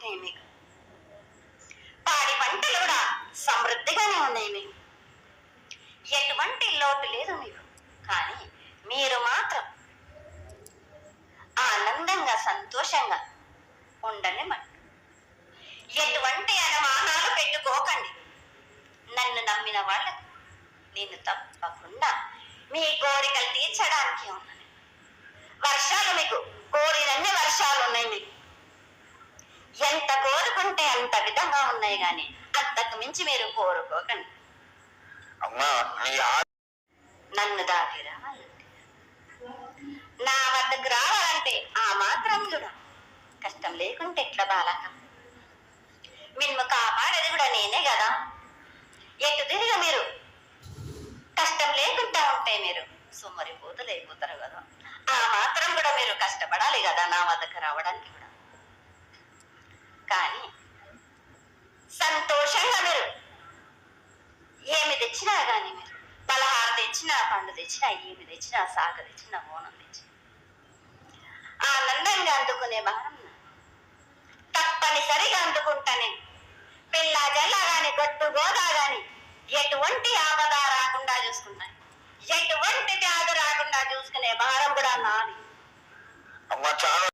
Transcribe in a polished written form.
ఉంటాయి మీకు. పాడి పంటలు కూడా సమృద్ధిగానే ఉన్నాయి మీకు. ఎటువంటి లోటు లేదు మీకు. కానీ మీరు మాత్రం ఆనందంగా సంతోషంగా ఉండండి. మరి ఎటువంటి అనుమానాలు పెట్టుకోకండి. నన్ను నమ్మిన వాళ్ళకు నేను తప్పకుండా మీ కోరికలు తీర్చడానికి ఉన్నాను. వర్షాలు మీకు కోరినన్ని వర్షాలు ఉన్నాయి. మీకు ఎంత కోరుకుంటే అంత విధంగా ఉన్నాయి. కానీ అంతకు మించి మీరు కోరుకోకండి. నన్ను దాటి రావాలంటే, నా వద్దకు రావాలంటే ఆ మాత్రం కూడా కష్టం లేకుంటే ఎట్లా బాలక? మిమ్ము కాపాడేది కూడా నేనే కదా. ఎటు తిరిగి మీరు కష్టం లేకుండా ఉంటే మీరు సుమ్మరిపోతలు అయిపోతారు కదా. ఆ మాత్రం కూడా మీరు కష్టపడాలి కదా నా వద్దకు రావడానికి కూడా. కానీ సంతోషంగా మీరు ఏమి తెచ్చినా కానీ, మీరు పలహారం తెచ్చినా, పండు తెచ్చినా, ఏమి తెచ్చినా, సాగ తెచ్చినా, మోనం తెచ్చినా ఆనందంగా అందుకునే భారం తప్పనిసరిగా అందుకుంటా నేను. పిల్ల జల్ల గాని, గట్టు గోదా గాని ఎటువంటి ఆపద రాకుండా చూసుకుంటాను. ఎటువంటి వ్యాధి రాకుండా చూసుకునే భారం కూడా నాది.